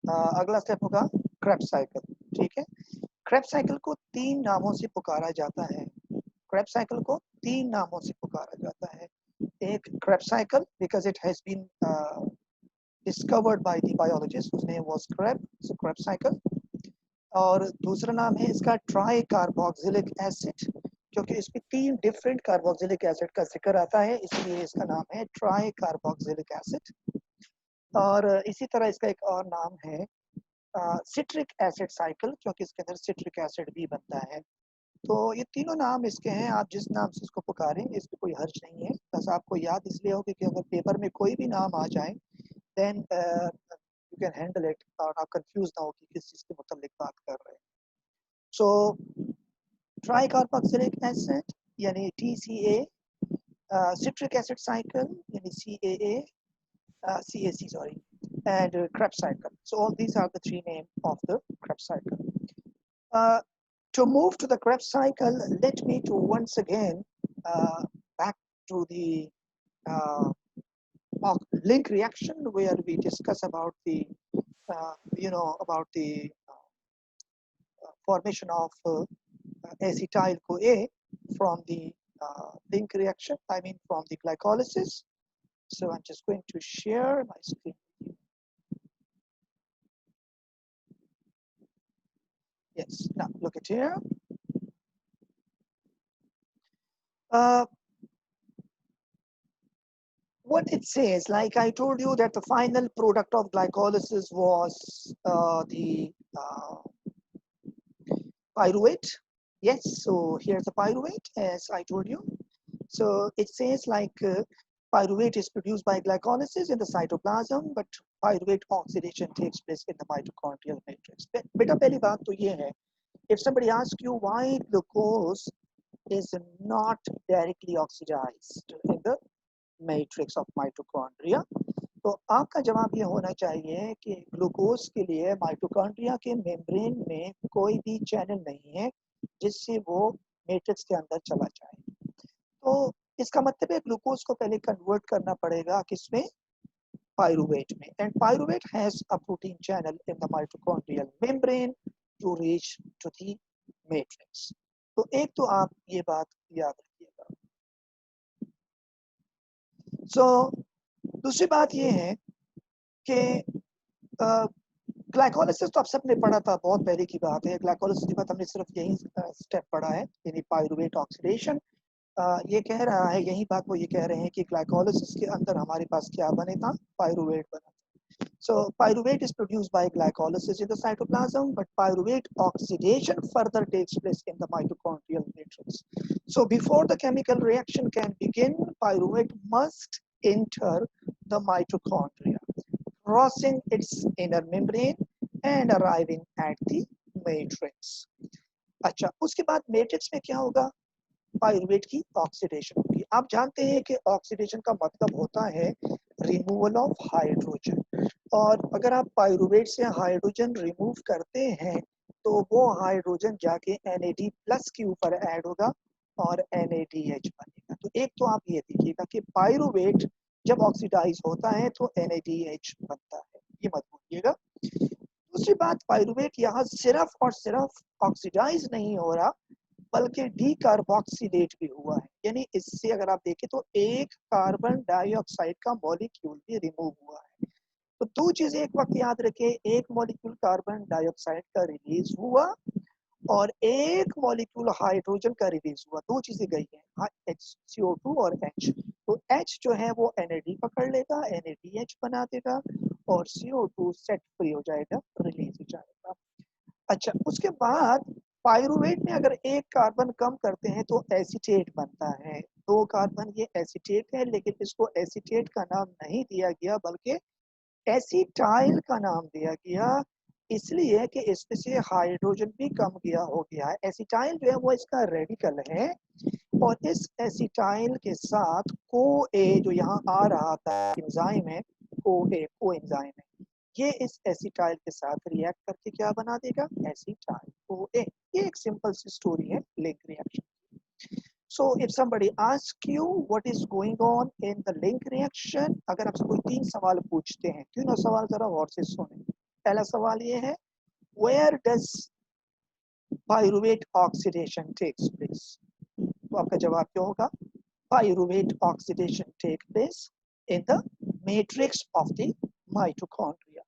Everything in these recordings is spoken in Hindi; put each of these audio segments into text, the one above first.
अगला स्टेप होगा क्रेब्स साइकिल। ठीक है, क्रेब्स साइकिल को 3 नामों से पुकारा जाता है। क्रेब्स साइकिल को 3 नामों से पुकारा जाता है। एक Krebs cycle because it has been discovered by the biologist whose name was Krebs, so Krebs cycle। और दूसरा नाम है इसका ट्राई कार्बोक्सिलिक एसिड, क्योंकि इसमें 3 डिफरेंट कार्बोक्सिलिक एसिड का जिक्र आता है, इसलिए इसका नाम है ट्राई कार्बोक्सिलिक एसिड। और इसी तरह इसका एक और नाम है सिट्रिक एसिड साइकिल, क्योंकि इसके अंदर सिट्रिक एसिड भी बनता है। तो ये तीनों नाम इसके हैं, आप जिस नाम से इसको पुकारें इसमें कोई हर्ज नहीं है, बस आपको याद इसलिए हो कि अगर पेपर में कोई भी नाम आ जाए then you can handle it और आप कंफ्यूज ना हो कि किस चीज़ के मुताबिक बात कर रहे हैं। सो ट्राई कार्बोक्सिलिक एसिड यानी TCA, citric acid cycle यानी CAA, CAC sorry, and Krebs cycle. So all these are the 3 names of the Krebs cycle. Uh, to move to the Krebs cycle, let me to once again back to the uh, link reaction where we discuss about the about the formation of acetyl CoA from the link reaction, I mean from the glycolysis. So I'm just going to share my screen. Yes, now look at here. What it says, like I told you that the final product of glycolysis was the pyruvate. Yes, so here's the pyruvate as I told you. So it says like pyruvate is produced by glycolysis in the cytoplasm, but pyruvate oxidation takes place in the mitochondrial matrix. Beta pehli baat to ye hai, if somebody asks you why glucose is not directly oxidized in the matrix of mitochondria, तो आपका जवाब ये होना चाहिए कि ग्लूकोज के लिए माइटोकॉन्ड्रिया के मेम्ब्रेन में कोई भी चैनल नहीं है जिससे वो मैट्रिक्स के अंदर चला जाए। तो इसका मतलब है ग्लूकोज को पहले कन्वर्ट करना पड़ेगा किसमें, पायरुवेट में, and pyruvate has a protein channel in the mitochondrial membrane to reach to the matrix. तो एक तो आप ये बात याद रखिएगा। सो दूसरी बात ये है कि ग्लाइकोलिसिस तो आप सबने पढ़ा था, बहुत पहले की बात है। ग्लाइकोलिसिस के बाद हमने सिर्फ यही स्टेप पढ़ा है, यानी पायरुवेट ऑक्सीडेशन। ये कह रहा है, यही बात वो ये कह रहे हैं कि ग्लाइकोलिसिस के अंदर हमारे पास क्या बने था, पायरुवेट बना। So pyruvate is produced by glycolysis in the cytoplasm, but pyruvate oxidation further takes place in the mitochondrial matrix. So before the chemical reaction can begin, pyruvate must enter the mitochondria, crossing its inner membrane and arriving at the matrix. अच्छा, उसके बाद मैट्रिक्स में क्या होगा, पायरुवेट की ऑक्सीडेशन होगी। आप जानते हैं कि ऑक्सीडेशन का मतलब होता है रिमूवल ऑफ हाइड्रोजन, और अगर आप पायरुवेट से हाइड्रोजन रिमूव करते हैं तो वो हाइड्रोजन जाके NAD+ के ऊपर ऐड होगा और NADH बनेगा। तो एक तो आप ये देखिएगा कि पायरुवेट जब ऑक्सीडाइज होता है तो NADH बनता है, ये मत भूलिएगा। दूसरी बात, पायरुवेट यहाँ सिर्फ और सिर्फ ऑक्सीडाइज नहीं हो रहा बल्कि डीकार्बोक्सिलेट भी हुआ है, यानी इससे अगर आप देखें तो एक कार्बन डाइऑक्साइड का मॉलिक्यूल भी रिमूव हुआ है। तो 2 चीजें एक वक्त याद रखें, एक मॉलिक्यूल कार्बन डाइऑक्साइड का रिलीज हुआ और एक मॉलिक्यूल हाइड्रोजन का रिलीज हुआ। 2 चीजें गई हैं, CO2 और H। तो H जो है वो NAD पकड़ लेगा, NADH बना देगा और CO2 सेट फ्री हो जाएगा, रिलीज हो जाएगा। अच्छा, उसके बाद पायरुवेट में अगर एक कार्बन कम करते हैं तो एसीटेट बनता है। 2 कार्बन ये एसीटेट है, लेकिन इसको एसीटेट का नाम नहीं दिया गया बल्कि एसीटाइल का नाम दिया गया, इसलिए कि इसमें से हाइड्रोजन भी कम गया हो गया है। एसीटाइल जो है वो इसका रेडिकल है और इस एसीटाइल के साथ CoA जो यहाँ आ रहा था एंजाइम है, CoA को एंजाइम है, ये इस एसीटाइल के साथ रिएक्ट करके क्या बना देगा, एसीटाइल CoA। ये एक सिंपल सी स्टोरी है link reaction. So if somebody asks you what is going on in the link reaction, अगर आपसे कोई 3 सवाल पूछते हैं, तीनों सवाल जरा गौर से सुने। पहला सवाल ये है, where does pyruvate oxidation takes place? तो आपका जवाब क्या होगा? Pyruvate oxidation take place in the matrix of the mitochondria.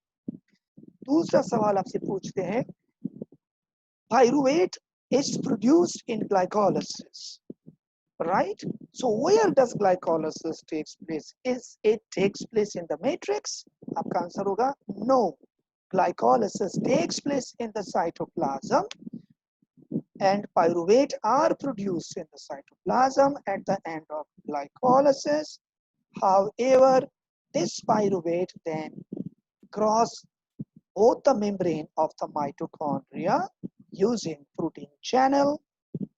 दूसरा सवाल आपसे पूछते हैं, pyruvate is produced in glycolysis, right? So where does glycolysis takes place? Is it takes place in the matrix? आपका आंसर होगा no. Glycolysis takes place in the cytoplasm and pyruvate are produced in the cytoplasm at the end of glycolysis. However, this pyruvate then cross both the membrane of the mitochondria using protein channel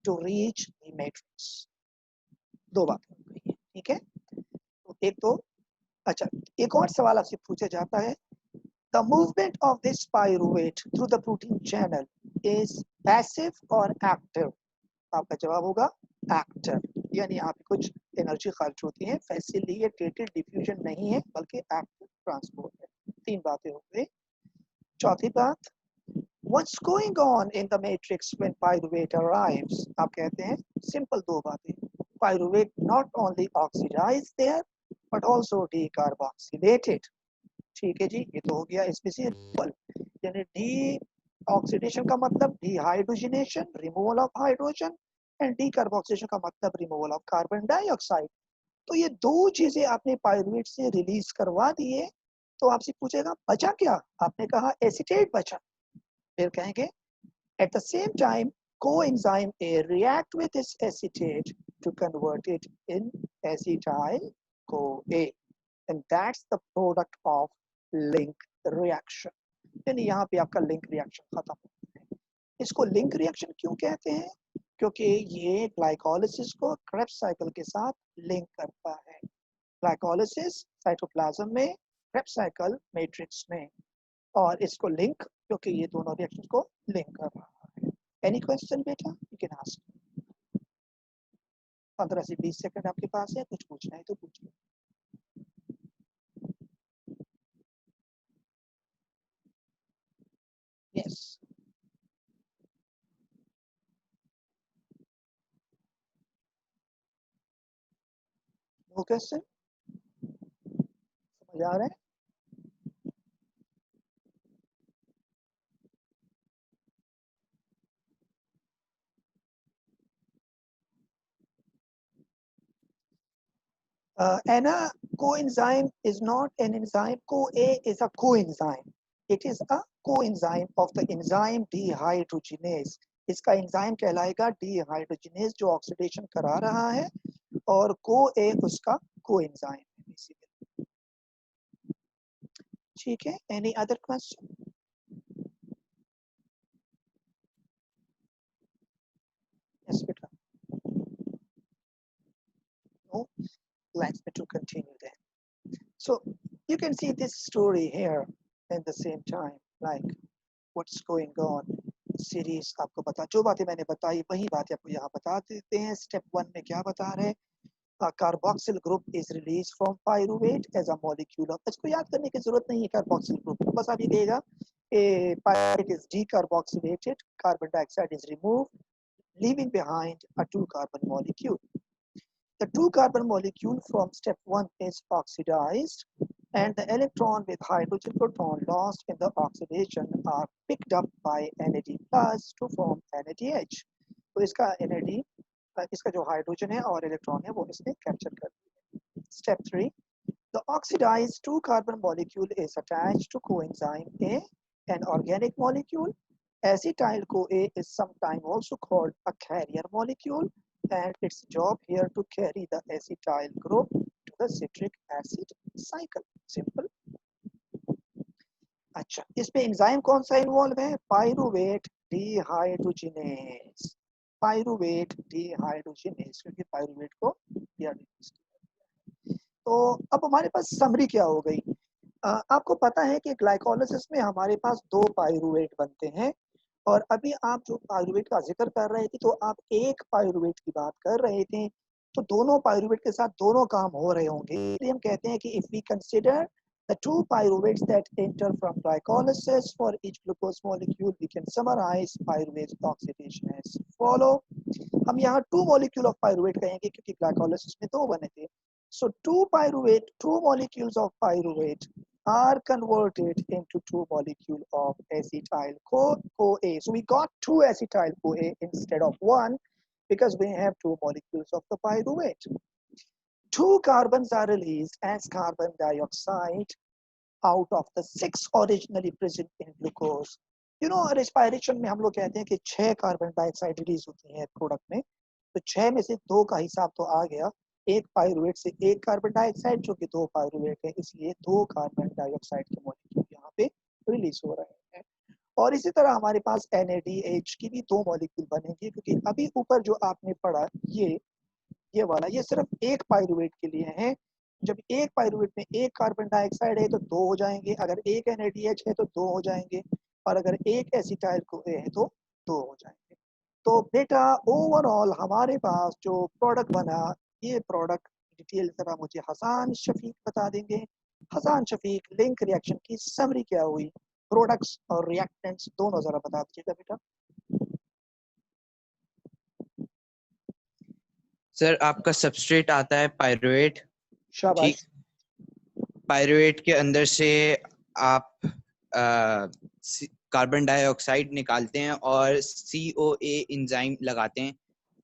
to reach the matrix. दो बातें हो गई हैं, ठीक है? तो एक तो अच्छा, एक और सवाल आपसे पूछा जाता है, the movement of this pyruvate through the protein channel is passive or active? आपका जवाब होगा एक्टिव, यानी आप कुछ एनर्जी खर्च होती है, फैसिलिटेटेड डिफ्यूजन नहीं है बल्कि एक्टिव ट्रांसपोर्ट है। तीन बातें हो गई। चौथी बात, what's going on in the matrix when pyruvate arrives? आप कहते हैं सिंपल दो बातें, pyruvate not only oxidize there but also decarboxylated. ठीक है जी, ये तो हो गया इसमें से यानी डी ऑक्सीडेशन का मतलब dehydrogenation, removal of hydrogen, and decarboxylation का मतलब रिमूवल ऑफ कार्बन डाइऑक्साइड। तो ये दो चीजें आपने पाइरुवेट से रिलीज करवा दिए, तो आपसे पूछेगा बचा क्या? आपने कहा एसीटेट बचा, फिर कहेंगे at the same time coenzyme A react with this acetate to convert it in acetyl CoA, and that's the product of link reaction। यानी यहाँ पे आपका लिंक रिएक्शन खत्म होता है। इसको लिंक रिएक्शन क्यों कहते हैं? क्योंकि ये ग्लाइकोलिसिस को क्रेब्स साइकिल के साथ लिंक करता है। ग्लाइकोलिसिस साइटोप्लाज्म में, क्रेब्स साइकिल मैट्रिक्स में, और इसको लिंक क्योंकि ये दोनों रिएक्शन को लिंक कर रहा है। एनी क्वेश्चन बेटा? You can ask. 15 से 20 सेकंड आपके पास है, कुछ पूछना है तो पूछिए। Yes, no question? समझ आ रहा है? Anna, coenzyme is not an enzyme. CoA is a coenzyme. It is a coenzyme of the enzyme dehydrogenase. इसका एंजाइम कहलाएगा dehydrogenase जो ऑक्सीडेशन करा रहा है, और CoA उसका कोएंजाइम है बेसिकली। ठीक है, एनी अदर क्वेश्चन? यस बेटा। No, let's me to continue then. So you can see this story here at the same time, like what's going on series. आपको बता, जो बातें मैंने बताई वही बातें आपको यहाँ बता देते हैं। स्टेप 1 में क्या बता रहे हैं? Carboxyl group is release from pyruvate as a molecule. इसको याद करने की जरूरत नहीं है कार्बोक्सिल ग्रुप, बस आप ये कहेगा pyruvate is decarboxylated, carbon dioxide is removed, leaving behind a 2-carbon molecule. The 2-carbon molecule from step 1 is oxidized, and the electron with hydrogen proton lost in the oxidation are picked up by NAD plus to form NADH. तो इसका NAD, इसका जो हाइड्रोजन है और इलेक्ट्रॉन है वो इसने कैप्चर कर लिया। Step 3, the oxidized 2-carbon molecule is attached to coenzyme A, an organic molecule. Acetyl CoA is sometimes also called a carrier molecule, and its job here to carry the acetyl group to the citric acid cycle. Simple. अच्छा, इसमें एंजाइम कौन सा इन्वॉल्व है? Pyruvate dehydrogenase. पाइरुवेट डिहाइड्रोजिनेज, क्योंकि पाइरुवेट को डिहाइड्रोजिनेज किया। तो अब हमारे पास समरी क्या हो गई? आपको पता है कि ग्लाइकोलिसिस में हमारे पास 2 पाइरुवेट बनते हैं, और अभी आप जो पाइरुवेट का जिक्र कर रहे थे तो आप एक पाइरुवेट की बात कर रहे थे, तो दोनों पाइरुवेट के साथ दोनों काम हो रहे होंगे। इसलिए हम कहते हैं कि if we consider The two pyruvates that enter from glycolysis for each glucose molecule, we can summarize pyruvate oxidation as follow. हम यहाँ two molecule of pyruvate कहेंगे क्योंकि glycolysis में दो बने थे. So two molecules of pyruvate are converted into two molecule of acetyl CoA. So we got two acetyl CoA instead of one because we have two molecules of the pyruvate. Two carbons are released as carbon dioxide out of the 6 originally present in glucose. You know, respiration में हम लोग कहते हैं कि 6 कार्बन डाइऑक्साइड रिलीज होती है प्रोडक्ट में, तो 6 में से 2 का हिसाब तो आ गया, एक पायरुवेट से एक कार्बन डाइऑक्साइड जो कि 2 पायरुवेट है, इसलिए 2 कार्बन डाइऑक्साइड के मॉलिक्यूल यहाँ पे रिलीज हो रहे हैं. और इसी तरह हमारे पास NADH की भी 2 मॉलिक्यूल बनेंगे क्योंकि अभी ऊपर जो आपने पढ़ा ये वाला ये सिर्फ एक पायरुवेट के लिए है. जब एक पायरुवेट में एक कार्बन डाइऑक्साइड है तो 2 हो जाएंगे, अगर एक NADH है तो 2 हो जाएंगे, और अगर एक एसिटाइल CoA है तो 2 हो जाएंगे. तो बेटा ओवरऑल हमारे पास जो प्रोडक्ट बना, ये प्रोडक्ट डिटेल जरा मुझे हसन शफीक बता देंगे. हसन शफीक, लिंक रिएक्शन की समरी क्या हुई, प्रोडक्ट्स और रिएक्टेंट्स दोनों जरा बता दीजिएगा बेटा. सर आपका सबस्ट्रेट आता है पायरुवेट, शाबाश. ठीक. पायरुवेट के अंदर से आप कार्बन डाइऑक्साइड निकालते हैं और CoA एंजाइम लगाते हैं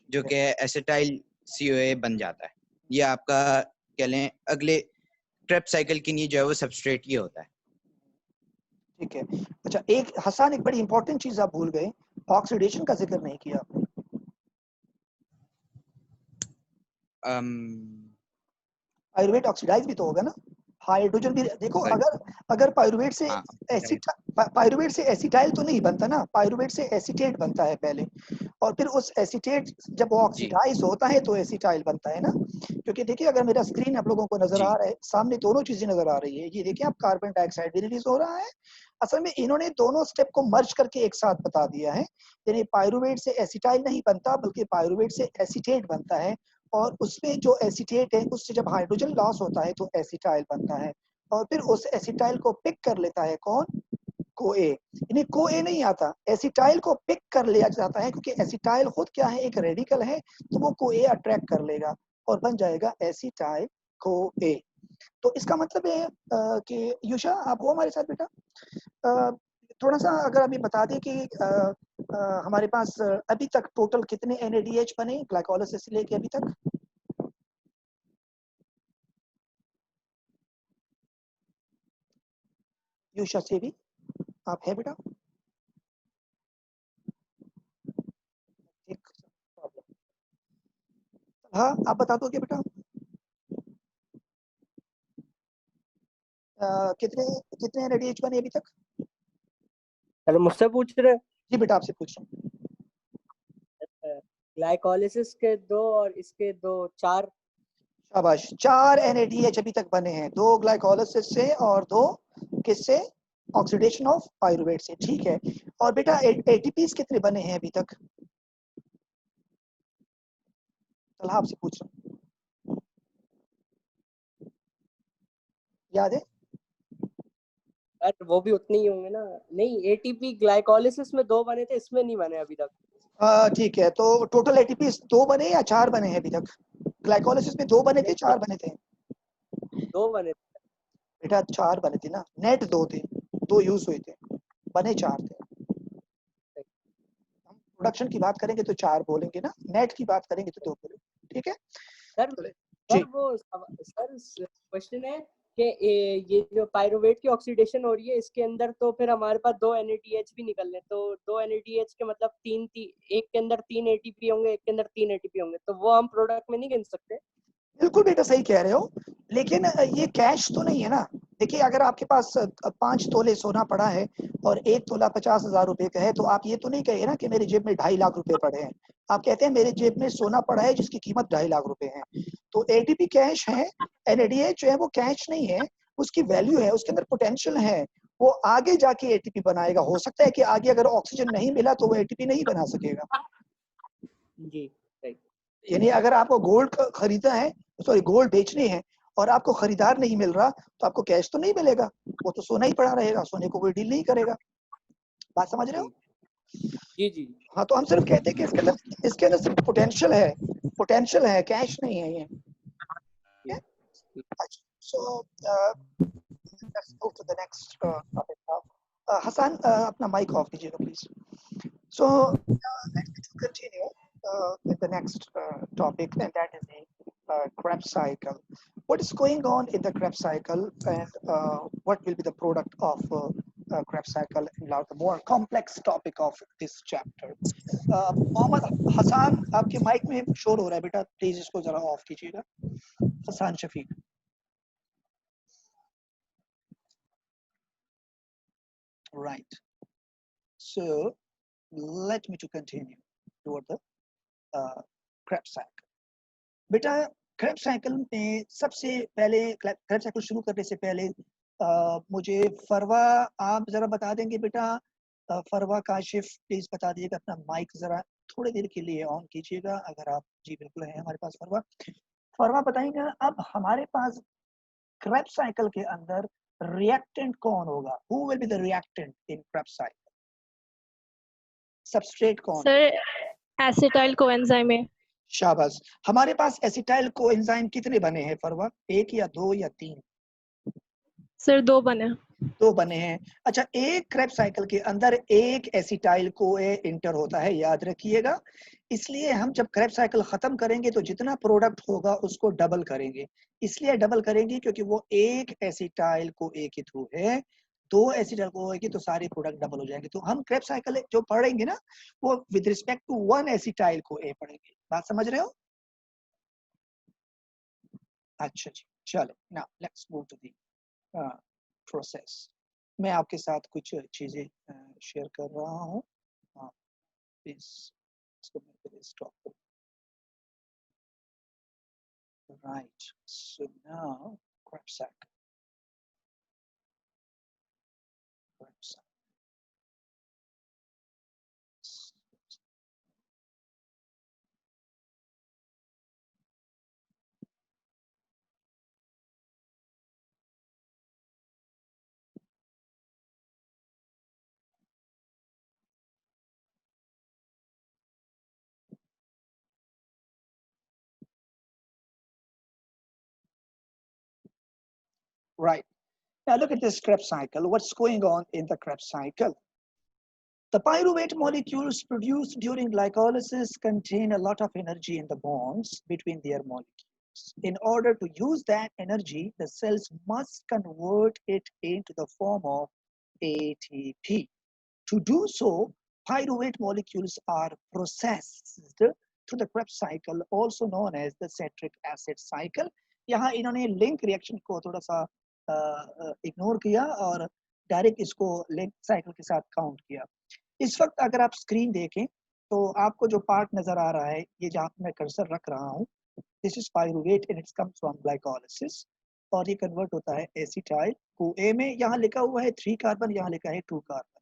जो कि एसिटाइल CoA बन जाता है. ये आपका कह लें अगले क्रेब साइकिल के लिए जो है वो सबस्ट्रेट ये होता है. ठीक है. अच्छा, एक हसन एक बड़ी इंपॉर्टेंट चीज आप भूल गए, ऑक्सीडेशन का जिक्र नहीं किया आपने. पायरुवेट ऑक्सीडाइज भी तो होगा ना, हाइड्रोजन भी देखो. अगर पायरुवेट से पायरुवेट से एसिटाइल तो नहीं बनता ना, पायरुवेट से एसीटेट बनता है पहले, और फिर उस एसीटेट जब वो ऑक्सीडाइज होता है तो एसिटाइल बनता है ना. क्योंकि देखिए अगर मेरा स्क्रीन आप लोगों को नजर आ रहा है, सामने दोनों चीजें नजर आ रही है. ये देखिए आप कार्बन डाइऑक्साइड भी रिलीज हो रहा है. असल में इन्होंने दोनों स्टेप को मर्ज करके एक साथ बता दिया है. यानी पायरुवेट से एसिटाइल नहीं बनता बल्कि पायरुवेट से एसीटेट बनता है, और उसमें जो एसीटेट है उससे जब हाइड्रोजन लॉस होता है तो एसिटाइल बनता है, और फिर उस एसिटाइल को पिक कर लेता है कौन, CoA. यानी CoA नहीं आता, एसिटाइल को पिक कर लिया जाता है क्योंकि एसिटाइल खुद क्या है, एक रेडिकल है, तो वो CoA अट्रैक्ट कर लेगा और बन जाएगा एसिटाइल CoA. तो इसका मतलब है कि युषा आप हो हमारे साथ बेटा. थोड़ा सा अगर अभी बता दें कि हमारे पास अभी तक टोटल कितने NADH बने ग्लाइकोलाइसिस से लेके अभी तक. युषा से भी आप है बेटा. एक प्रॉब्लम. हाँ आप बता दोगे बेटा. कितने कितने NADH बने अभी तक. अरे मुझसे पूछ रहे. जी बेटा आपसे पूछ रहा हूँ. ग्लाइकोलाइसिस के 2 और इसके 2, 4. शाबाश. 4 NADH अभी तक बने हैं, 2 ग्लाइकोलाइसिस से और 2 किससे, ऑक्सीडेशन ऑफ पायरुवेट से. ठीक है. और बेटा ATPs कितने बने हैं अभी तक. चल आपसे पूछ रहा हूँ, याद है. अरे वो भी उतने ही होंगे ना. नहीं, ATP ग्लाइकोलाइसिस में 2 बने थे, इसमें नहीं बने अभी तक. ठीक है. तो टोटल ATPs 2 बने या 4 बने हैं अभी तक. ग्लाइकोलाइसिस में 2 बने थे, 4 बने थे. 2 बने थे बेटा 4 बने थे ना, नेट 2 थे, 2 यूज हुए थे, बने 4 थे. हम प्रोडक्शन की बात करेंगे तो 4 बोलेंगे ना, नेट की बात करेंगे तो 2 बोलेंगे. ठीक है सर. सर वो सर क्वेश्चन है कि ये जो पायरुवेट की ऑक्सीडेशन हो रही है इसके अंदर, तो फिर हमारे पास 2 NADH भी निकल रहे, तो 2 NADH के मतलब 3 एक के अंदर 3 ATP होंगे, एक के अंदर 3 ATP होंगे, तो वो हम प्रोडक्ट में नहीं गिन सकते. बिल्कुल बेटा सही कह रहे हो, लेकिन ये कैश तो नहीं है ना. देखिए अगर आपके पास 5 तोले सोना पड़ा है और 1 तोला 50,000 रुपए का है, तो आप ये तो नहीं कहे ना कि मेरी जेब में 2.5 लाख रुपए पड़े हैं. आप कहते हैं मेरे जेब में सोना पड़ा है जिसकी कीमत 2.5 लाख रुपए है. तो ATP कैश है, NADH जो है वो कैश नहीं है, उसकी वैल्यू है, उसके अंदर पोटेंशियल है, वो आगे जाके ATP बनाएगा. हो सकता है कि आगे अगर ऑक्सीजन नहीं मिला तो वो ATP नहीं बना सकेगा. जी. यानी अगर आपको गोल्ड खरीदना है, सॉरी गोल्ड बेचनी है, और आपको खरीदार नहीं मिल रहा तो आपको कैश तो नहीं मिलेगा, वो तो सोना ही पड़ा रहेगा, सोने को कोई डील नहीं करेगा। बात समझ रहे हो? जी जी। हाँ, तो हम सिर्फ कहते हैं कि इसके अंदर सिर्फ पोटेंशियल है, कैश नहीं है ये। So let's move to the next topic now. Hassan, अपना mic off कीजिएगा please. So let me continue with the next topic, and that is the Krebs cycle. What is going on in the Krebs cycle, and what will be the product of Krebs cycle? Now the more complex topic of this chapter. Mohammad Hasan, आपके माइक में शोर हो रहा है बेटा, प्लीज इसको जरा ऑफ कीजिएगा। Hasan Shafiq. Right. So let me to continue toward the Krebs cycle. बेटा Krebs cycle में सबसे पहले Krebs cycle शुरू करने से पहले मुझे फरवा आप जरा बता देंगे बेटा। फरवा काशिफ प्लीज बता दीजिएगा, अपना माइक जरा थोड़ी देर के लिए ऑन कीजिएगा अगर आप। जी बिल्कुल है हमारे पास फरवा। फरवा बताइएगा अब हमारे पास Krebs cycle के अंदर रिएक्टेंट कौन होगा? Who will be the reactant in Krebs cycle? Substrate कौन? सर एसिटाइल कोएंजाइम है। शाबाश। हमारे पास एसिटाइल कोएंजाइम कितने बने हैं फरवा? एक या दो या तीन? सर दो बने। दो बने हैं। अच्छा, एक Krebs साइकिल के अंदर एक एसिटाइल कोए इंटर होता है, याद रखिएगा। इसलिए हम जब Krebs साइकिल खत्म करेंगे तो जितना प्रोडक्ट होगा उसको डबल करेंगे। इसलिए डबल करेंगे क्योंकि वो एक एसिटाइल कोए के थ्रू है। दो एसिटाइल कोए की तो सारे प्रोडक्ट डबल हो जाएंगे। तो हम Krebs साइकिल जो पढ़ेंगे ना वो with respect to one acetyl CoA पढ़ेंगे। बात समझ रहे हो? अच्छा जी, चलो now let's move to the process. मैं आपके साथ कुछ चीजें शेयर कर रहा हूँ। प्लीज इसको मैं पहले स्टॉप करूँ। Right, so now Krebs cycle. Right. Now look at this Krebs cycle. What's going on in the Krebs cycle? The pyruvate molecules produced during glycolysis contain a lot of energy in the bonds between their molecules. In order to use that energy, the cells must convert it into the form of ATP. To do so, pyruvate molecules are processed through the Krebs cycle, also known as the citric acid cycle. यहाँ इन्होंने लिंक रिएक्शन को थोड़ा सा इग्नोर किया और डायरेक्ट इसको लिंक साइकिल के साथ काउंट किया। इस वक्त अगर आप स्क्रीन देखें तो आपको जो पार्ट नजर आ रहा है, ये जहाँ मैं कर्सर रख रहा हूँ, this is pyruvate and it's comes from glycolysis, और ये कन्वर्ट होता है एसिटाइल कोए में। यहाँ लिखा हुआ है 3 कार्बन, यहाँ लिखा है 2 कार्बन।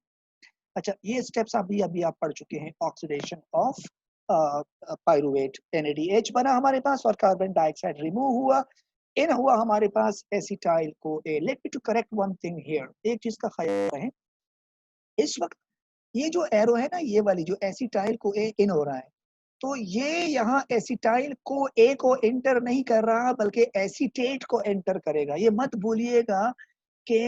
अच्छा, ये स्टेप्स अभी आप पढ़ चुके हैं। ऑक्सीडेशन ऑफ पाइरुवेट, NADH बना हमारे पास और कार्बन डाइऑक्साइड रिमूव हुआ, इन हुआ हमारे पास acetyl CoA. Let me to correct one thing here, एक चीज का ख्याल रखें। इस वक्त ये जो एरो है ना, ये वाली जो एसिटाइल कोए इन हो रहा है, तो ये यहाँ एसिटाइल कोए को एंटर नहीं कर रहा बल्कि एसीटेट को एंटर करेगा। ये मत भूलिएगा कि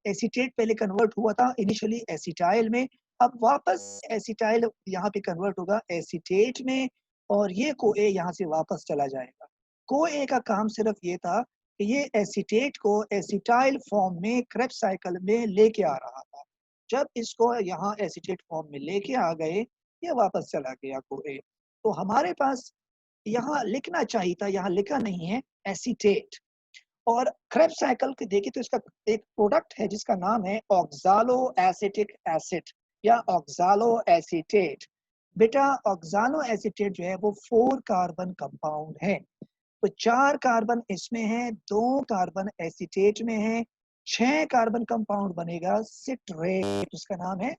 एसीटेट पहले कन्वर्ट हुआ था इनिशियली एसिटाइल में, अब वापस एसिटाइल यहाँ पे कन्वर्ट होगा एसीटेट में, और ये कोए यहाँ से वापस चला जाएगा। कोए का काम सिर्फ ये था कि ये एसीटेट को एसिटाइल फॉर्म में Krebs साइकिल में लेके आ रहा था। जब इसको यहाँ एसीटेट फॉर्म में लेके आ गए, ये वापस चला गया कोए। तो हमारे पास यहाँ लिखना चाहिए था, यहाँ लिखा नहीं है एसीटेट। और Krebs साइकिल के देखिए तो इसका एक प्रोडक्ट है जिसका नाम है ऑक्सालो एसिटिक एसिड या ऑक्सालो एसीटेट। बेटा ऑक्सालो एसीटेट जो है वो 4 कार्बन कंपाउंड है, तो 4 कार्बन इसमें है, 2 कार्बन एसीटेट में है, 6 कार्बन कंपाउंड बनेगा सिट्रेट, जिसका नाम है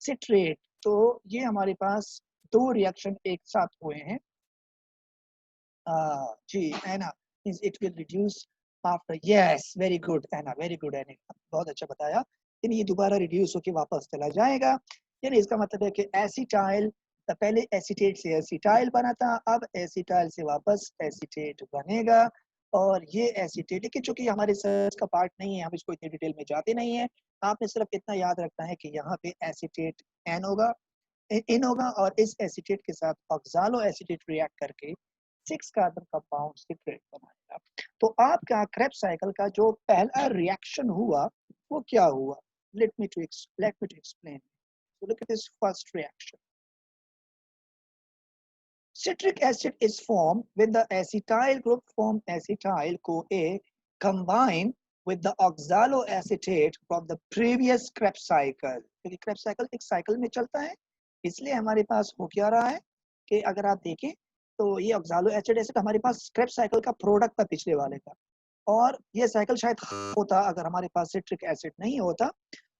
सिट्रेट। तो ये हमारे पास 2 रिएक्शन एक साथ हुए हैं। gee, Anna, means it will reduce after. Yes, very good, Anna, very good, Anna. बहुत अच्छा बताया। यानी ये दोबारा रिड्यूस होके वापस चला जाएगा। यानी इसका मतलब है कि एसिटाइल, पहले एसीटेट से एसिटाइल बना था, अब एसिटाइल से वापस एसीटेट बनेगा। और ये एसीटेट, लेकिन चूंकि हमारे सर्च का पार्ट नहीं है, हम इसको इतनी डिटेल में जाते नहीं है। आपने सिर्फ इतना याद रखना है कि यहाँ पे एसीटेट एन होगा, इन होगा, और इस एसीटेट के साथ ऑक्सालो एसीटेट रिएक्ट करके 6 कार्बन कंपाउंड सिट्रेट बनाएगा। तो आपका क्रेब्स साइकिल का जो पहला रिएक्शन हुआ वो क्या हुआ? Let me to explain. So look at this first reaction. Citric acid is formed when the acetyl group form acetyl CoA combine with the oxaloacetate from the previous Krebs cycle. क्योंकि Krebs cycle एक साइकिल में चलता है, इसलिए हमारे पास हो क्या रहा है कि अगर आप देखें तो ये oxaloacetate हमारे पास Krebs cycle का प्रोडक्ट था पिछले वाले का, और ये साइकिल शायद होता अगर हमारे पास सिट्रिक एसिड नहीं होता।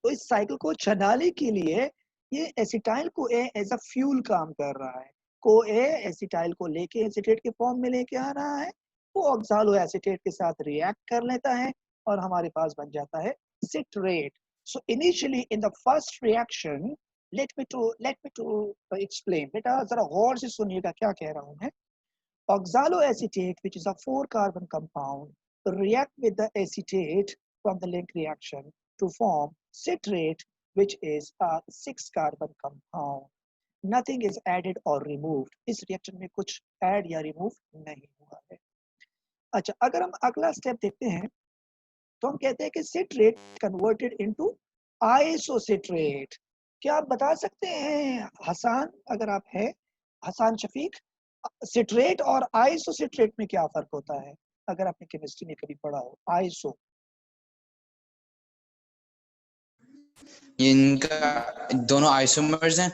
तो इस साइकिल को चलाने के लिए ये acetyl CoA as a fuel काम कर रहा है। CoA एसिटाइल को लेके एसिटेट के फॉर्म में लेके आ रहा है, वो ऑक्सालो एसिटेट के साथ रिएक्ट कर लेता है और हमारे पास बन जाता है citrate. So initially in the first reaction, let me to explain. बेटा जरा गौर से सुनिएगा क्या कह रहा हूं मैं। Oxaloacetate, which is a 4-carbon compound, react with the acetate from the link reaction to form citrate, which is a 6-carbon compound. Nothing is added or removed. इस रिएक्शन में कुछ ऐड या रिमूव नहीं हुआ है। अच्छा, अगर हम अगला स्टेप देखते हैं तो हम कहते हैं कि सिट्रेट कन्वर्टेड इनटू आइसोसिट्रेट। क्या आप बता सकते हैं हसन, अगर आप हैं हसन शफीक, सिट्रेट और आइसोसिट्रेट में क्या फर्क होता है? अगर आपने केमिस्ट्री में कभी पढ़ा हो आइसो। इनका दोनों आइसोमर्स हैं।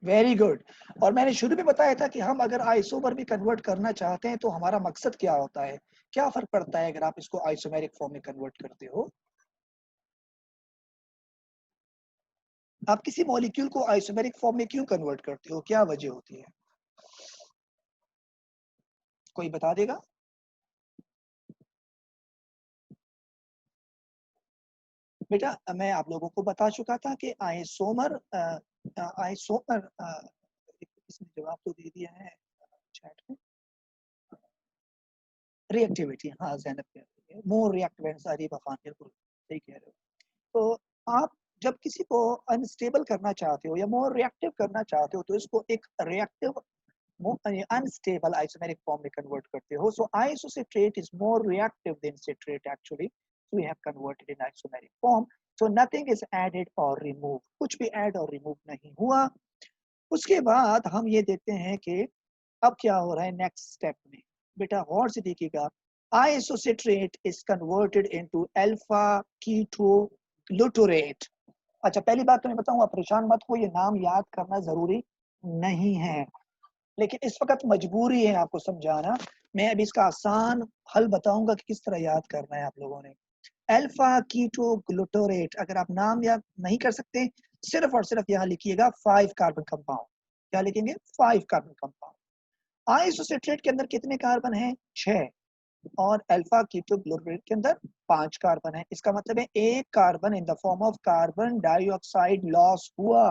Very good. और मैंने शुरू में बताया था कि हम अगर आइसोमर भी कन्वर्ट करना चाहते हैं तो हमारा मकसद क्या होता है, क्या फर्क पड़ता है अगर आप इसको आइसोमेरिक फॉर्म में कन्वर्ट करते हो? आप किसी मॉलिक्यूल को आइसोमेरिक फॉर्म में क्यों कन्वर्ट करते हो, क्या वजह होती है? कोई बता देगा? बेटा मैं आप लोगों को बता चुका था कि आइसोमर इसने जवाब तो दे दिया है चैट में। रिएक्टिविटी, हाँ ज़ैनब कह रही है मोर रिएक्टिवेंट्स आर बफान, बिल्कुल सही कह रहे हो। तो आप जब किसी को अनस्टेबल करना चाहते हो या मोर रिएक्टिव करना चाहते हो तो इसको एक रिएक्टिव unstable isomeric form में convert करते हो. So isocitrate is more reactive than citrate actually. So we have converted in isomeric form. So nothing is added or removed. कुछ भी add और remove नहीं हुआ. उसके बाद हम ये देखते हैं कि अब क्या हो रहा है नेक्स्ट स्टेप में. बेटा गौर से देखिएगा. Isocitrate is converted into alpha ketoglutarate. अच्छा पहली बात तो मैं बताऊंगा, परेशान मत हो, ये नाम याद करना जरूरी नहीं है, लेकिन इस वक्त मजबूरी है आपको समझाना. मैं अभी इसका आसान हल बताऊंगा कि किस तरह याद करना है आप लोगों ने. अल्फा कीटोग्लूटारेट, अगर आप नाम याद नहीं कर सकते सिर्फ और सिर्फ यहाँ लिखिएगा 5 कार्बन कंपाउंड. क्या लिखेंगे? 5 कार्बन कंपाउंड. आइसोसिट्रेट के अंदर कितने कार्बन हैं? 6. और अल्फा कीटोग्लूटारेट के अंदर 5 कार्बन है. इसका मतलब है एक carbon in the form of carbon dioxide loss हुआ.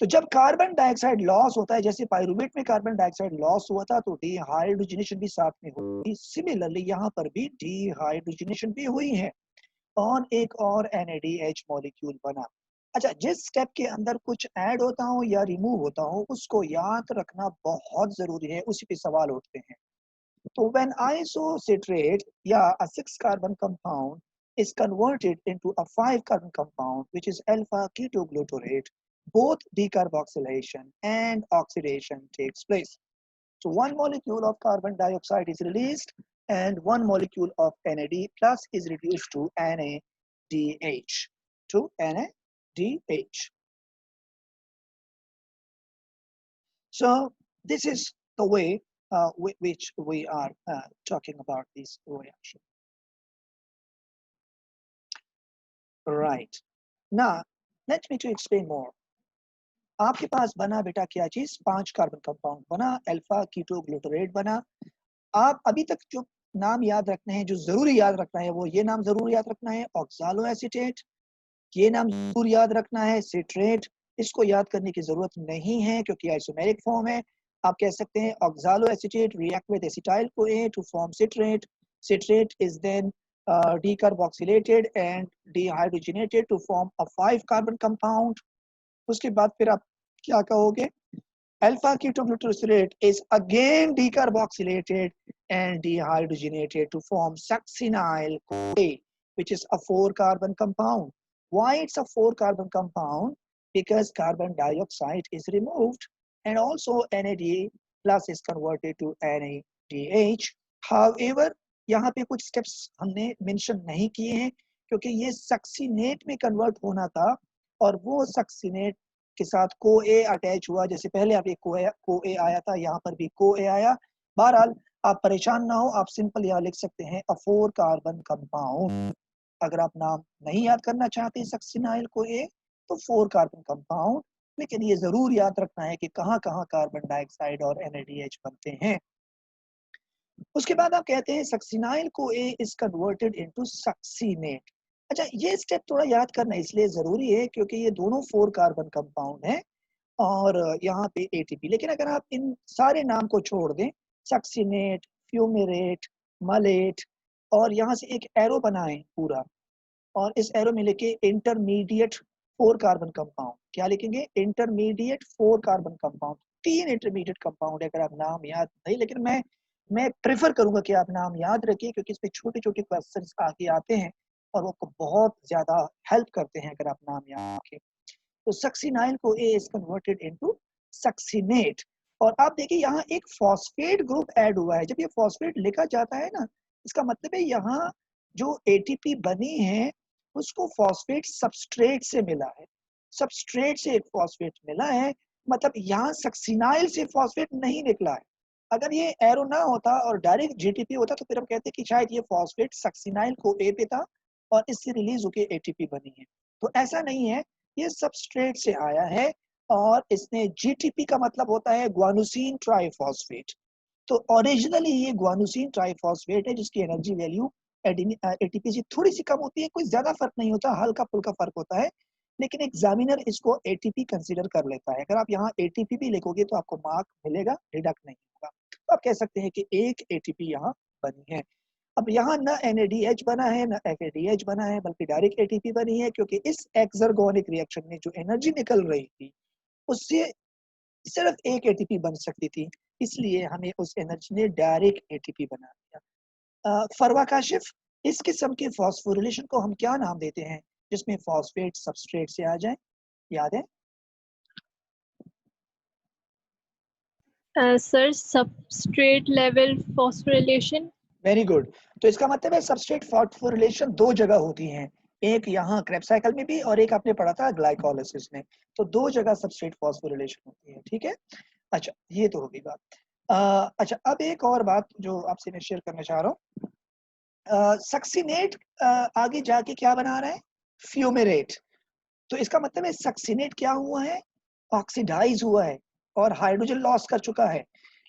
तो जब कार्बन डाइऑक्साइड लॉस होता है, जैसे पाइरुवेट में कार्बन डाइऑक्साइड लॉस हुआ था तो डिहाइड्रोजनेशन भी साथ में हुई. सिमिलरली यहाँ पर भी डिहाइड्रोजनेशन भी हुई है और एक और NADH मॉलिक्यूल बना. अच्छा, जिस स्टेप के अंदर कुछ ऐड होता हो या रिमूव होता हो उसको याद रखना बहुत जरूरी है, उसी पे सवाल उठते हैं. तो when isocitrate या a 6 carbon compound is converted into a 5 carbon compound which is alpha ketoglutarate, both decarboxylation and oxidation takes place. So one molecule of carbon dioxide is released and one molecule of NAD plus is reduced to NADH. So this is the way which we are talking about this reaction. Right. Now, let me to explain more. आपके पास बना बेटा क्या चीज, 5 कार्बन कंपाउंड बना, अल्फा कीटो ग्लूटारेट बना। आप अभी तक जो नाम याद रखने हैं, जो जरूरी याद रखना है, वो ये नाम जरूर याद रखना है, ऑक्सालो एसीटेट। ये नाम जरूर याद रखना है, सिट्रेट। इसको याद करने की जरूरत नहीं है क्योंकि आइसोमेरिक फॉर्म है। आप कह सकते हैं oxaloacetate react with acetyl CoA to form citrate. Citrate is then decarboxylated and dehydrogenated to form a 5 carbon compound। उसके बाद फिर आप क्या कहोगे, alpha ketoglutarate is again decarboxylated and dehydrogenated to form succinyl CoA, which is a 4 carbon compound। Why it's a 4 carbon compound? Because carbon dioxide is removed and also NAD plus is converted to NADH। However, यहाँ पे कुछ स्टेप्स हमने मेंशन नहीं किए हैं क्योंकि ये सक्सीनेट में कन्वर्ट होना था और वो सक्सीनेट के साथ CoA अटैच हुआ। जैसे पहले आप एक CoA आया था, यहाँ पर भी CoA आया। बहरहाल आप परेशान ना हो, आप सिंपल यहाँ लिख सकते हैं अ 4 कार्बन कंपाउंड। अगर आप नाम नहीं याद करना चाहते सक्सिनाइल CoA तो 4 कार्बन कंपाउंड, लेकिन ये जरूर याद रखना है कि कहाँ कहाँ कार्बन डाइऑक्साइड और NADH बनते हैं। उसके बाद आप कहते हैं succinyl CoA is converted into succinate. अच्छा, ये स्टेप थोड़ा याद करना इसलिए जरूरी है क्योंकि ये दोनों 4 कार्बन कंपाउंड हैं और यहाँ पे ATP। लेकिन अगर आप इन सारे नाम को छोड़ दें, सक्सीनेट, फ्यूमेरेट, मलेट, और यहाँ से एक एरो बनाएं पूरा, और इस एरो में लिखे इंटरमीडिएट 4 कार्बन कंपाउंड। क्या लिखेंगे, intermediate 4 carbon compound. 3 intermediate compound है। अगर आप नाम याद नहीं, लेकिन मैं प्रेफर करूंगा कि आप नाम याद रखिए क्योंकि इस पे छोटे छोटे क्वेश्चंस आगे आते हैं और वो आपको बहुत ज्यादा हेल्प करते हैं अगर आप नाम याद रखें। तो succinyl CoA is converted into succinate. और आप देखिए यहाँ एक फॉस्फेट ग्रुप ऐड हुआ है। जब ये फॉस्फेट लिखा जाता है ना, इसका मतलब है यहाँ जो ATP बनी है उसको फॉस्फेट सबस्ट्रेट से मिला है। सबस्ट्रेट से एक फॉस्फेट मिला है, मतलब यहाँ सक्सिनाइल से फॉस्फेट नहीं निकला है। अगर ये एरो ना होता और डायरेक्ट GTP होता तो फिर हम कहते कि शायद ये फॉस्फेट सक्सिनाइल CoA पे था और इससे रिलीज होकर ATP बनी है। तो ऐसा नहीं है, ये सबस्ट्रेट से आया है और इसने GTP का मतलब होता है ग्वानुसीन ट्राइफॉस्फेट। तो ओरिजिनली ये ग्वानुसीन ट्राइफॉस्फेट है जिसकी एनर्जी वैल्यू ATP से थोड़ी सी कम होती है। कोई ज्यादा फर्क नहीं होता, हल्का फुल्का फर्क होता है, लेकिन एग्जामिनर इसको ATP कंसीडर कर लेता है। अगर आप यहाँ ATP भी लिखोगे तो आपको मार्क मिलेगा, डिडक्ट नहीं होगा। तो आप कह सकते हैं कि एक ATP यहाँ बनी है। अब यहाँ न NADH बना है न FADH बना है, बल्कि डायरेक्ट ATP बनी है क्योंकि इस एक्सर्गोनिक रिएक्शन में जो एनर्जी निकल रही थी उससे सिर्फ एक ATP बन सकती थी, इसलिए हमें उस एनर्जी ने डायरेक्ट ATP बना दिया। फरवा काशिफ, इस किस्म के फॉस्फोरिलेशन को हम क्या नाम देते हैं जिसमें फॉस्फेट सबस्ट्रेट से आ जाए, याद है? Sir substrate level phosphorylation. Very good. तो इसका मतलब है सबस्ट्रेट फॉस्फोरिलेशन 2 जगह होती हैं, एक यहाँ क्रेब्स साइकिल में भी और एक आपने पढ़ा था ग्लाइकोलाइसिस में। तो 2 जगह सबस्ट्रेट फॉस्फोरिलेशन होती है, ठीक है। अच्छा, ये तो होगी बात। अच्छा, अब एक और बात जो आपसे मैं शेयर करना चाह रहा हूँ, सक्सिनेट आगे जाके क्या बना रहा है, फ्यूमेरेट। तो इसका मतलब है सक्सिनेट क्या हुआ है, ऑक्सीडाइज हुआ है और हाइड्रोजन लॉस कर चुका है।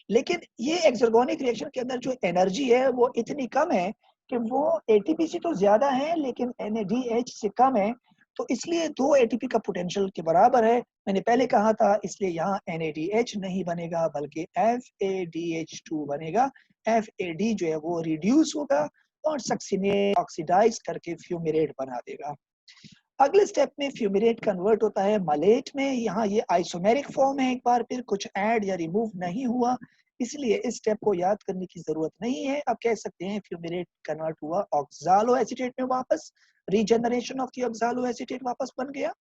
लेकिन ये एक्सर्गोनिक रिएक्शन के अंदर जो एनर्जी है वो इतनी कम है कि वो ATP से तो ज्यादा है लेकिन NADH से कम है। तो इसलिए 2 ATP का पोटेंशियल के बराबर है। मैंने पहले कहा था, इसलिए यहाँ NADH नहीं बनेगा बल्कि FADH2 बनेगा। FAD जो है वो रिड्यूस होगा और सक्सिनेट ऑक्सीडाइज करके फ्यूमेरेट बना देगा। अगले स्टेप में फ्यूमेरेट कन्वर्ट होता है मलेट में। यहाँ ये आइसोमेरिक फॉर्म है, एक बार फिर कुछ ऐड या रिमूव नहीं हुआ, इसलिए इस स्टेप को याद करने की जरूरत नहीं है। आप कह सकते हैं फ्यूमेरेट कन्वर्ट हुआ ऑक्सालो एसीटेट में वापस, regeneration of the oxalo acetate वापस बन गया।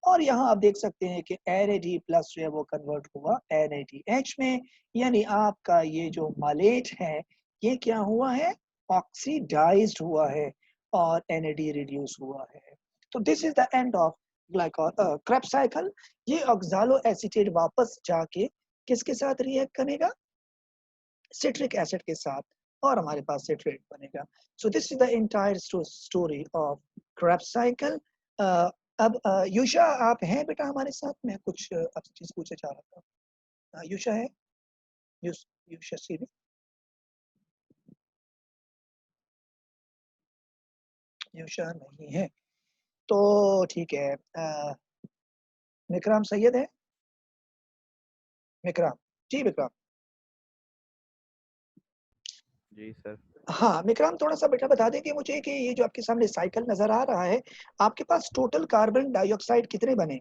और यहाँ आप देख सकते हैं कि NAD प्लस जो है वो कन्वर्ट हुआ NADH में, यानी आपका ये जो मलेट है ये क्या हुआ है, ऑक्सीडाइज्ड हुआ है और NAD रिड्यूस हुआ है। तो this is the end of Krebs cycle. ये ऑक्सालो एसीटेट वापस जाके किसके साथ रिएक्ट करेगा, सिट्रिक एसिड के साथ, और हमारे पास सिट्रेट बनेगा। So this is the entire story of Krebs cycle. अब युषा आप हैं बेटा हमारे साथ? मैं कुछ आपसे चीज पूछना चाह रहा था। युषा है? युषा सीवी? युषा नहीं है तो ठीक है। विक्रम सैयद है? विक्रम जी, विक्रम। जी सर। हाँ विक्रम, थोड़ा सा बेटा बता देंगे मुझे कि ये जो आपके सामने साइकिल नजर आ रहा है, आपके पास टोटल कार्बन डाइऑक्साइड कितने बने?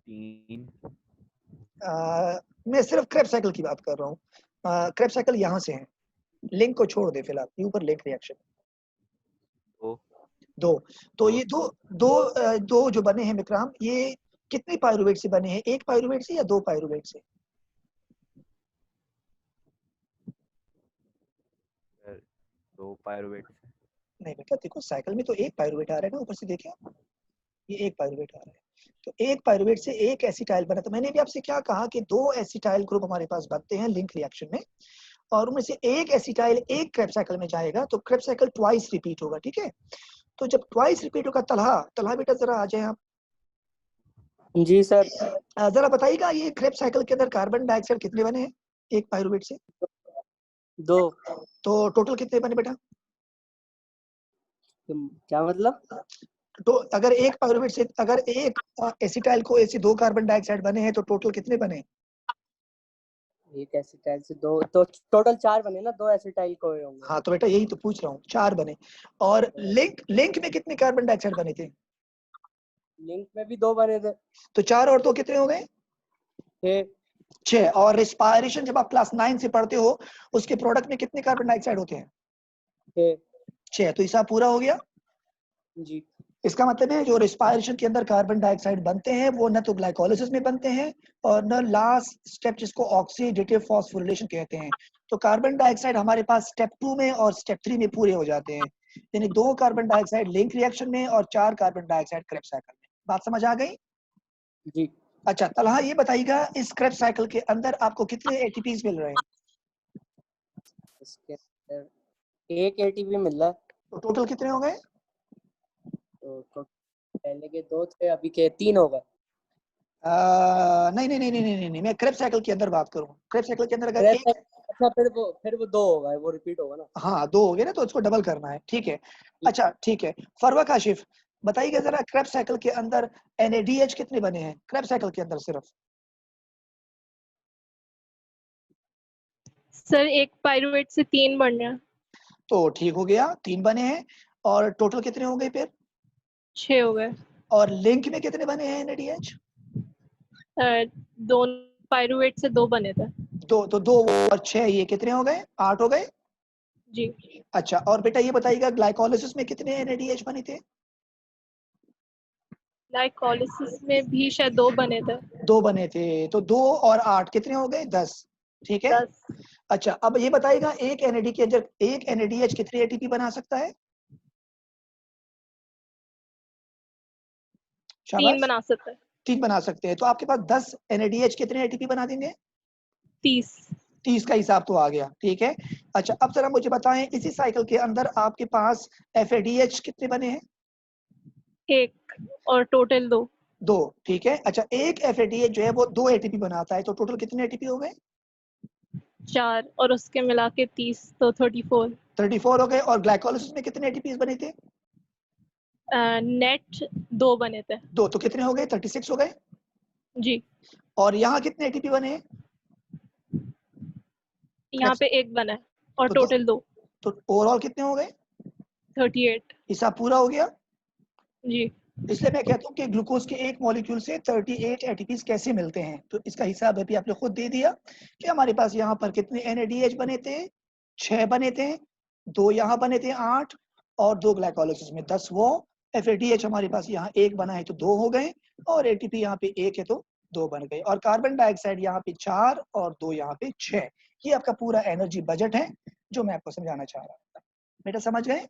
3। मैं सिर्फ क्रेब साइकिल की बात कर रहा हूँ। क्रेब साइकिल यहाँ से है, लिंक को छोड़ दे फिलहाल, ये ऊपर लिंक रिएक्शन 2। दो। तो ये दो जो बने हैं विक्रम, ये कितने पायरुवेट से बने हैं? एक पायरुवेट से या दो पायरुवेट से? 2 पायरुवेट। नहीं बेटा देखो, साइकिल में तो एक पायरुवेट आ रहा है ना, ऊपर से देखिए ये एक पायरुवेट आ रहा है। तो एक पायरुवेट से एक एसिटाइल बना। तो मैंने भी आपसे क्या कहा कि दो एसिटाइल ग्रुप हमारे पास बनते हैं लिंक रिएक्शन में, और उनमें से एक एसिटाइल एक क्रेब साइकिल में जाएगा, तो क्रेब साइकिल ट्वाइस रिपीट होगा। ठीक है, तो जब ट्वाइस रिपीट होगा, तलहा तलहा बेटा जरा आ जाए आप। जी सर। जरा बताइएगा ये क्रेब साइकिल के अंदर कार्बन डाइऑक्साइड कितने बने हैं एक पायरुवेट से? 2। तो टोटल कितने बने बेटा? क्या मतलब? तो अगर एक पायरुवेट से, अगर एक एसिटाइल को ऐसे दो कार्बन डाइऑक्साइड बने हैं, तो टोटल कितने बने? एक एसिटाइल से 2, तो टोटल 4 बने ना, 2 एसिटाइल को होंगे। हाँ तो बेटा यही तो पूछ रहा हूँ, 4 बने। और लिंक में कितने कार्बन डाइऑक्साइड बने थे? लिंक में भी 2 बने थे। तो 4 और 2 कितने हो गए? 6। 6। और रिस्पायरेशन जब आप क्लास 9 से पढ़ते हो, उसके प्रोडक्ट में कितने कार्बन डाइऑक्साइड होते हैं? 6। 6। तो हिसाब पूरा हो गया। जी। इसका मतलब है जो रिस्पायरेशन के अंदर कार्बन डाइऑक्साइड बनते हैं वो न तो ग्लाइकोलिसिस में बनते हैं और न लास्ट स्टेप जिसको ऑक्सीडेटिव फॉस्फोरिलेशन कहते हैं। तो कार्बन डाइऑक्साइड हमारे पास स्टेप 2 में और स्टेप 3 में पूरे हो जाते हैं, यानी 2 कार्बन डाइऑक्साइड लिंक रिएक्शन में और 4 कार्बन डाइऑक्साइड क्रेब साइकिल में। बात समझ आ गई? जी। अच्छा तलहा ये बताइएगा, इस क्रेब साइकिल के अंदर आपको कितने एटीपीज मिल रहे हैं? इसके अंदर एक एटीपी मिल रहा है। तो टोटल कितने हो गए? तो पहले के 2 थे, अभी के 3 हो गए। नहीं नहीं नहीं नहीं नहीं नहीं, मैं क्रेब साइकिल के अंदर बात करूं। क्रेब साइकिल के अंदर अगर एक, अच्छा फिर वो 2 होगा, वो रिपीट होगा ना। हाँ 2 हो गए ना, तो उसको डबल करना है। ठीक है, अच्छा ठीक है। फरवा काशिफ बताइएगा जरा, क्रेब साइकिल के अंदर NADH कितने बने हैं क्रेब साइकिल के अंदर सिर्फ? सर एक पायरुवेट से 3 बन रहा है। तो ठीक हो गया, 3 बने हैं। और टोटल कितने हो गए फिर? 6 हो गए। और लिंक में कितने बने हैं NADH? दोनों पायरुवेट से 2 बने थे। 2। तो 2 और 6 ये कितने हो गए? 8 हो गए। जी। अच्छा और बेटा ये बताइएगा, ग्लाइकोलिसिस में कितने NADH बने थे? ग्लाइकोलिसिस में भी शायद 2 बने थे। 2 बने थे। तो 2 और 8 कितने हो गए? 10। ठीक है। 10। अच्छा अब ये बताइएगा, एक NAD के अंदर एक NADH कितने ATP बना सकता है? 3 शाबाश, बना सकता है। 3 बना सकते हैं। तो आपके पास 10 NADH कितने ATP बना देंगे? 30। 30 का हिसाब तो आ गया। ठीक है, अच्छा अब जरा मुझे बताएं, इसी साइकिल के अंदर आपके पास FADH कितने बने हैं? 1 और टोटल 2। 2। ठीक है, अच्छा एक FADH जो है वो 2 ATP बनाता है, तो टोटल कितने ATP हो गए? 4 और उसके मिला के 30, तो 34। 34 हो गए। और ग्लाइकोलिसिस में कितने ATPs बने थे? नेट 2 बने थे। 2। तो कितने हो गए? 36 हो गए। जी। और यहाँ कितने ATP बने हैं? यहाँ पे 1 बना है और तो टोटल 2। तो ओवरऑल कितने हो गए? 38। हिसाब पूरा हो गया। जी। इसलिए मैं कहता हूँ कि ग्लूकोज के एक मॉलिक्यूल से 38 ATPs कैसे मिलते हैं, तो इसका हिसाब अभी आपने खुद दे दिया कि हमारे पास यहाँ पर कितने NADH बने थे? 6 बने थे। 2 यहाँ बने थे 8, और 2 ग्लाइकोलिसिस में 10। वो FADH हमारे पास यहाँ 1 बना है तो 2 हो गए, और ATP यहाँ पे 1 है तो 2 बन गए। और कार्बन डाइऑक्साइड यहाँ पे 4 और 2 यहाँ पे 6। ये आपका पूरा एनर्जी बजट है जो मैं आपको समझाना चाह रहा था। बेटा समझ गए?